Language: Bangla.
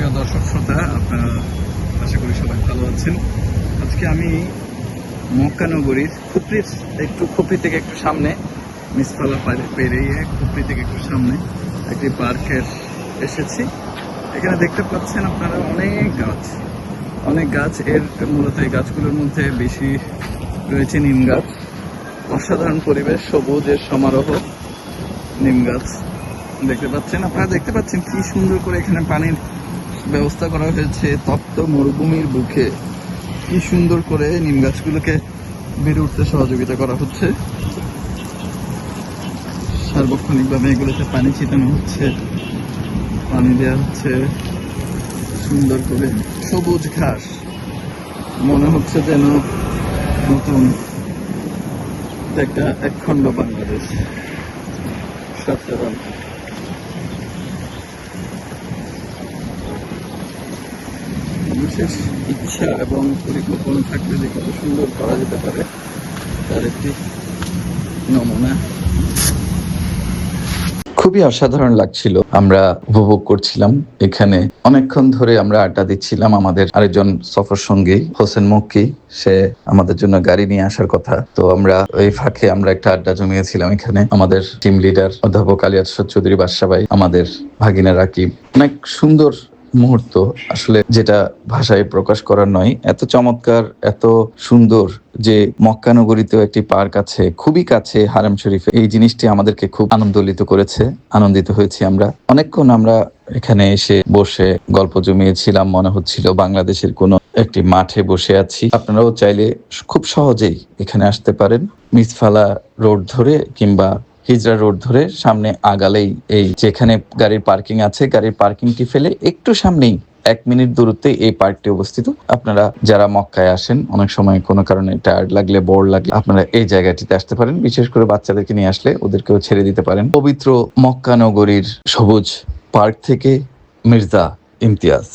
প্রিয় দর্শক শ্রোতা, আপনারা আশা করি সবাই ভালো আছেন। আজকে আমি মক্কা নগরীর খুপরি থেকে একটু সামনে, মিসফালা পেরিয়ে খুপরি থেকে একটু সামনে একটি পার্কের এসেছি। এখানে দেখতে পাচ্ছেন আপনারা অনেক গাছ। এর মূলত এই গাছগুলোর মধ্যে বেশি রয়েছে নিম গাছ। অসাধারণ পরিবেশ, সবুজের সমারোহ। নিম গাছ আপনারা দেখতে পাচ্ছেন কি সুন্দর করে এখানে পানির ব্যবস্থা করা হয়েছে। তপ্ত মরুভূমির বুকে কি সুন্দর করে নিম গাছগুলোকে বেড়ে উঠতে সহযোগিতা করা হচ্ছে। সার্বক্ষণিকভাবে এগুলোতে পানি ছিটানো হচ্ছে, পানি দেওয়া হচ্ছে সুন্দর করে। সবুজ ঘাস, মনে হচ্ছে যেন নতুন একটা একখণ্ড বাংলাদেশ। সাধারণ বিশেষ ইচ্ছা এবং পরিকল্পনা থাকলে যে কত সুন্দর করা যেতে পারে তার একটি নমুনা। খুবই অসাধারণ লাগছিল। আমরা উপভোগ করছিলাম এখানে, অনেকক্ষণ ধরে আমরা আড্ডা দিচ্ছিলাম। আমাদের আরেকজন সফর সঙ্গী হোসেন মক্কি, সে আমাদের জন্য গাড়ি নিয়ে আসার কথা। তো আমরা এই ফাঁকে আমরা একটা আড্ডা জমিয়েছিলাম এখানে। আমাদের টিম লিডার অধ্যাপক আলী আরশাদ চৌধুরী বাদশা ভাই, আমাদের ভাগিনা রাকিব। অনেক সুন্দর মুহূর্ত, আসলে যেটা ভাষায় প্রকাশ করার নয়। এত চমৎকার, এত সুন্দর যে মক্কা নগরীতেও একটি পার্ক আছে, খুবই কাছে হারাম শরীফে। এই জিনিসটি আমাদেরকে খুব আনন্দিত হয়েছি। আমরা অনেকক্ষণ আমরা এখানে এসে বসে গল্প জমিয়েছিলাম, মনে হচ্ছিল বাংলাদেশের কোনো একটি মাঠে বসে আছি। আপনারাও চাইলে খুব সহজেই এখানে আসতে পারেন। মিসফালা রোড ধরে কিংবা হিজরা রোড ধরে সামনে আগালেই এই যেখানে গাড়ির পার্কিং আছে, গাড়ির পার্কিংটি ফেলে একটু সামনেই 1 মিনিট দূরত্বে এই পার্কটি অবস্থিত। আপনারা যারা মক্কায় আসেন, অনেক সময় কোনো কারণে টায়ার্ড লাগলে, বোর লাগলে, আপনারা এই জায়গাটিতে আসতে পারেন। বিশেষ করে বাচ্চাদেরকে নিয়ে আসলে ওদেরকেও ছেড়ে দিতে পারেন। পবিত্র মক্কা নগরীর সবুজ পার্ক থেকে মির্জা ইমতিয়াজ।